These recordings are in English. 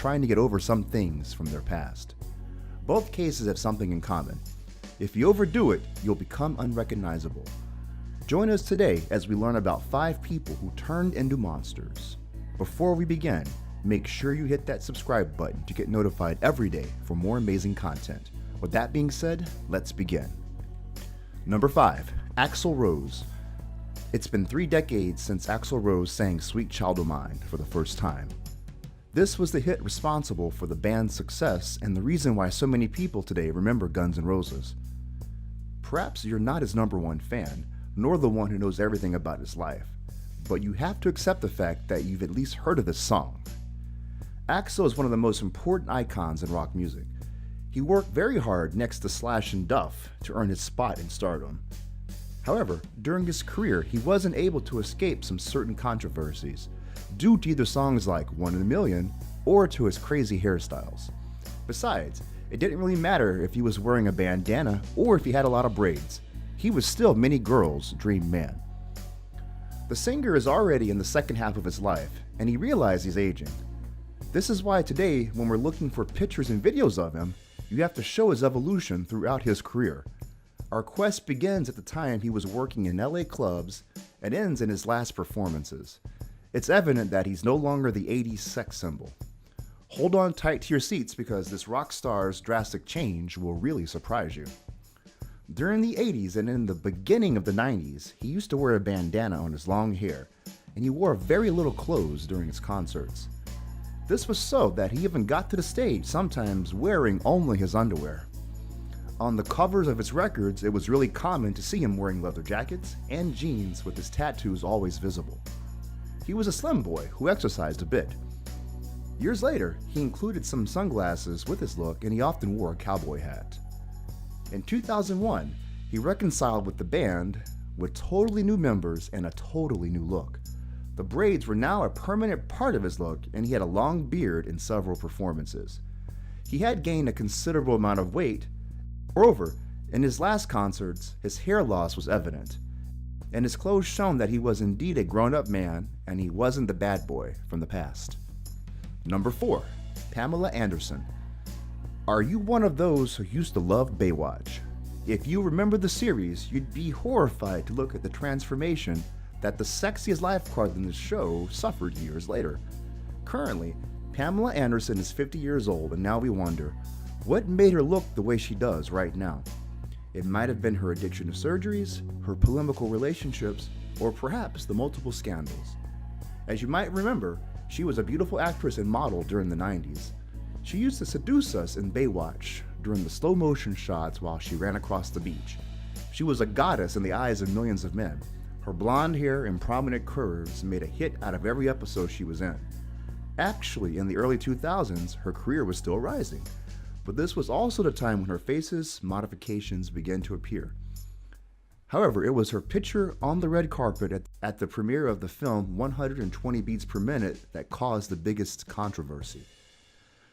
trying to get over some things from their past. Both cases have something in common. If you overdo it, you'll become unrecognizable. Join us today as we learn about 5 people who turned into monsters. Before we begin, make sure you hit that subscribe button to get notified every day for more amazing content. With that being said, let's begin. Number 5, Axl Rose. It's been 3 decades since Axl Rose sang Sweet Child O' Mine for the first time. This was the hit responsible for the band's success and the reason why so many people today remember Guns N' Roses. Perhaps you're not his number one fan, nor the one who knows everything about his life, but you have to accept the fact that you've at least heard of this song. Axl is one of the most important icons in rock music. He worked very hard next to Slash and Duff to earn his spot in stardom. However, during his career, he wasn't able to escape some certain controversies, due to either songs like One in a Million or to his crazy hairstyles. Besides, it didn't really matter if he was wearing a bandana or if he had a lot of braids. He was still many girls' dream man. The singer is already in the second half of his life, and he realized he's aging. This is why today, when we're looking for pictures and videos of him, you have to show his evolution throughout his career. Our quest begins at the time he was working in LA clubs and ends in his last performances. It's evident that he's no longer the 80s sex symbol. Hold on tight to your seats because this rock star's drastic change will really surprise you. During the 80s and in the beginning of the 90s, he used to wear a bandana on his long hair, and he wore very little clothes during his concerts. This was so that he even got to the stage sometimes wearing only his underwear. On the covers of his records, it was really common to see him wearing leather jackets and jeans with his tattoos always visible. He was a slim boy who exercised a bit. Years later, he included some sunglasses with his look and he often wore a cowboy hat. In 2001, he reconciled with the band with totally new members and a totally new look. The braids were now a permanent part of his look and he had a long beard in several performances. He had gained a considerable amount of weight. Moreover, in his last concerts, his hair loss was evident, and his clothes shown that he was indeed a grown-up man and he wasn't the bad boy from the past. Number 4, Pamela Anderson. Are you one of those who used to love Baywatch? If you remember the series, you'd be horrified to look at the transformation that the sexiest lifeguard in the show suffered years later. Currently, Pamela Anderson is 50 years old, and now we wonder, what made her look the way she does right now? It might have been her addiction to surgeries, her polemical relationships, or perhaps the multiple scandals. As you might remember, she was a beautiful actress and model during the 90s. She used to seduce us in Baywatch during the slow motion shots while she ran across the beach. She was a goddess in the eyes of millions of men. Her blonde hair and prominent curves made a hit out of every episode she was in. Actually, in the early 2000s, her career was still rising, but this was also the time when her face's modifications began to appear. However, it was her picture on the red carpet at the premiere of the film 120 Beats Per Minute that caused the biggest controversy.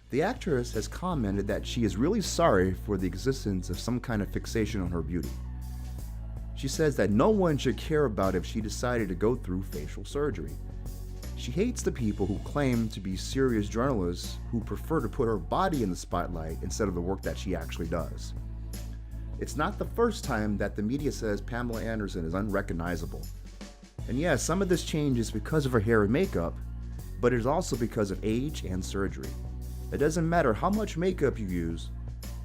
The actress has commented that she is really sorry for the existence of some kind of fixation on her beauty. She says that no one should care about if she decided to go through facial surgery. She hates the people who claim to be serious journalists who prefer to put her body in the spotlight instead of the work that she actually does. It's not the first time that the media says Pamela Anderson is unrecognizable. And yes, some of this change is because of her hair and makeup, but it is also because of age and surgery. It doesn't matter how much makeup you use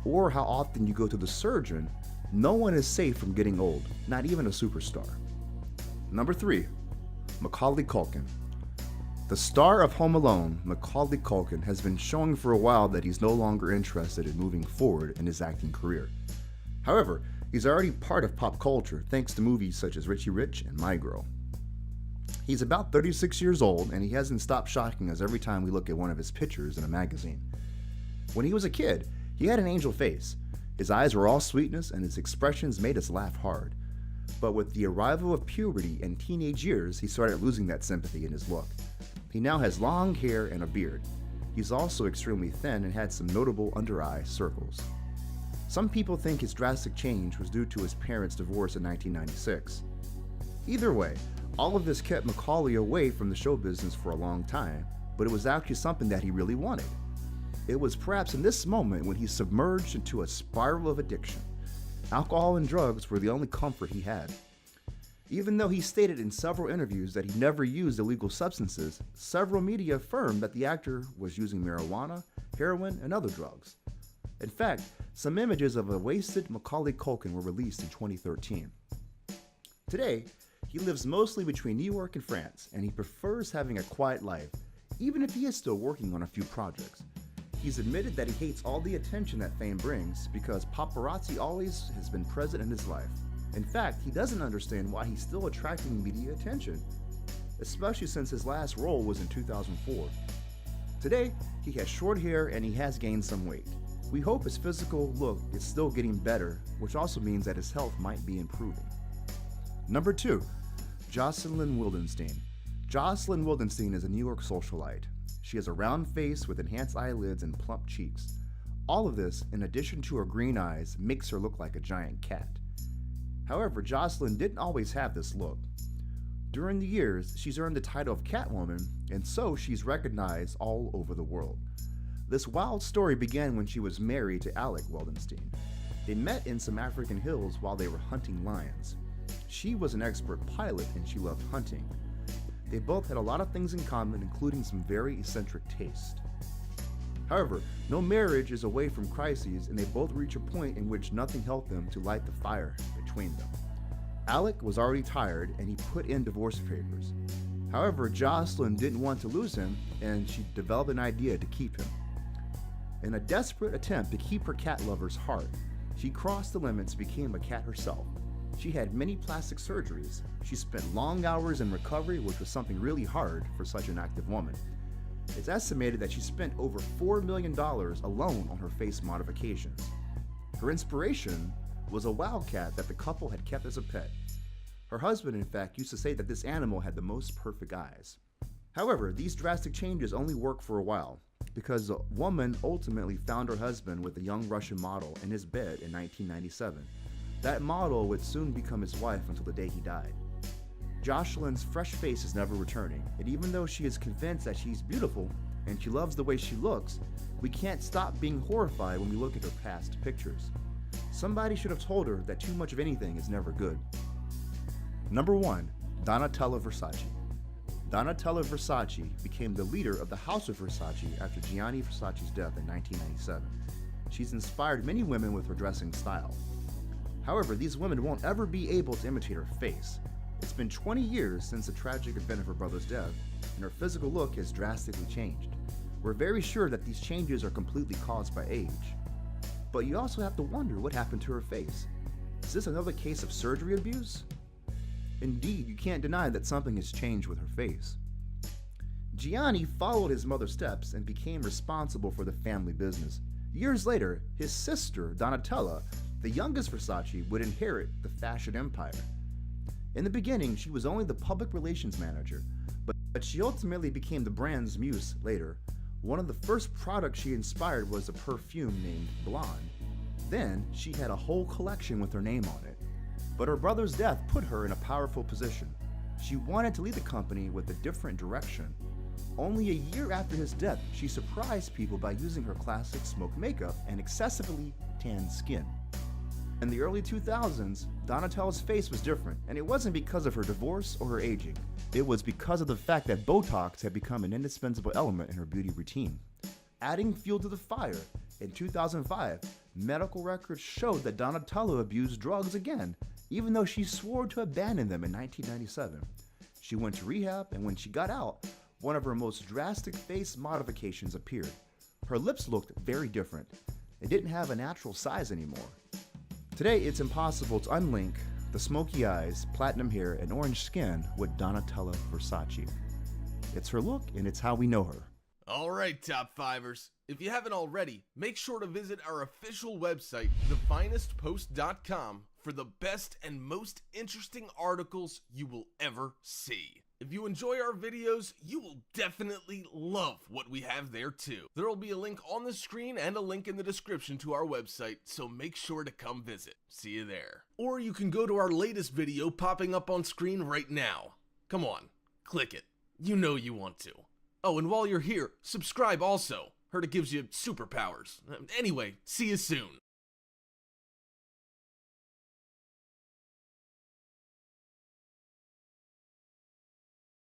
or how often you go to the surgeon, no one is safe from getting old, not even a superstar. Number 3, Macaulay Culkin. The star of Home Alone, Macaulay Culkin, has been showing for a while that he's no longer interested in moving forward in his acting career. However, he's already part of pop culture thanks to movies such as Richie Rich and My Girl. He's about 36 years old and he hasn't stopped shocking us every time we look at one of his pictures in a magazine. When he was a kid, he had an angel face. His eyes were all sweetness and his expressions made us laugh hard. But with the arrival of puberty and teenage years, he started losing that sympathy in his look. He now has long hair and a beard. He's also extremely thin and had some notable under-eye circles. Some people think his drastic change was due to his parents' divorce in 1996. Either way, all of this kept Macaulay away from the show business for a long time, but it was actually something that he really wanted. It was perhaps in this moment when he submerged into a spiral of addiction. Alcohol and drugs were the only comfort he had. Even though he stated in several interviews that he never used illegal substances, several media affirmed that the actor was using marijuana, heroin, and other drugs. In fact, some images of a wasted Macaulay Culkin were released in 2013. Today, he lives mostly between New York and France, and he prefers having a quiet life, even if he is still working on a few projects. He's admitted that he hates all the attention that fame brings because paparazzi always has been present in his life. In fact, he doesn't understand why he's still attracting media attention, especially since his last role was in 2004. Today, he has short hair and he has gained some weight. We hope his physical look is still getting better, which also means that his health might be improving. Number 2, Jocelyn Wildenstein. Jocelyn Wildenstein is a New York socialite. She has a round face with enhanced eyelids and plump cheeks. All of this, in addition to her green eyes, makes her look like a giant cat. However, Jocelyn didn't always have this look. During the years, she's earned the title of Catwoman, and so she's recognized all over the world. This wild story began when she was married to Alec Wildenstein. They met in some African hills while they were hunting lions. She was an expert pilot and she loved hunting. They both had a lot of things in common, including some very eccentric taste. However, no marriage is away from crises, and they both reach a point in which nothing helped them to light the fire between them. Alec was already tired, and he put in divorce papers. However, Jocelyn didn't want to lose him, and she developed an idea to keep him. In a desperate attempt to keep her cat lover's heart, she crossed the limits and became a cat herself. She had many plastic surgeries. She spent long hours in recovery, which was something really hard for such an active woman. It's estimated that she spent over $4 million alone on her face modifications. Her inspiration was a wildcat that the couple had kept as a pet. Her husband, in fact, used to say that this animal had the most perfect eyes. However, these drastic changes only worked for a while, because a woman ultimately found her husband with a young Russian model in his bed in 1997. That model would soon become his wife until the day he died. Jocelyn's fresh face is never returning, and even though she is convinced that she's beautiful and she loves the way she looks, we can't stop being horrified when we look at her past pictures. Somebody should have told her that too much of anything is never good. Number 1, Donatella Versace. Donatella Versace became the leader of the House of Versace after Gianni Versace's death in 1997. She's inspired many women with her dressing style. However, these women won't ever be able to imitate her face. It's been 20 years since the tragic event of her brother's death, and her physical look has drastically changed. We're very sure that these changes are completely caused by age. But you also have to wonder what happened to her face. Is this another case of surgery abuse? Indeed, you can't deny that something has changed with her face. Gianni followed his mother's steps and became responsible for the family business. Years later, his sister, Donatella, the youngest Versace, would inherit the fashion empire. In the beginning, she was only the public relations manager, but she ultimately became the brand's muse later. One of the first products she inspired was a perfume named Blonde. Then, she had a whole collection with her name on it. But her brother's death put her in a powerful position. She wanted to lead the company with a different direction. Only a year after his death, she surprised people by using her classic smoke makeup and excessively tanned skin. In the early 2000s, Donatella's face was different, and it wasn't because of her divorce or her aging. It was because of the fact that Botox had become an indispensable element in her beauty routine. Adding fuel to the fire, in 2005, medical records showed that Donatella abused drugs again, even though she swore to abandon them in 1997. She went to rehab, and when she got out, one of her most drastic face modifications appeared. Her lips looked very different. They didn't have a natural size anymore. Today, it's impossible to unlink the smoky eyes, platinum hair, and orange skin with Donatella Versace. It's her look, and it's how we know her. Alright, Top Fivers. If you haven't already, make sure to visit our official website, thefinestpost.com, for the best and most interesting articles you will ever see. If you enjoy our videos, you will definitely love what we have there too. There will be a link on the screen and a link in the description to our website, so make sure to come visit. See you there. Or you can go to our latest video popping up on screen right now. Come on, click it. You know you want to. Oh, and while you're here, subscribe also. Heard it gives you superpowers. Anyway, see you soon.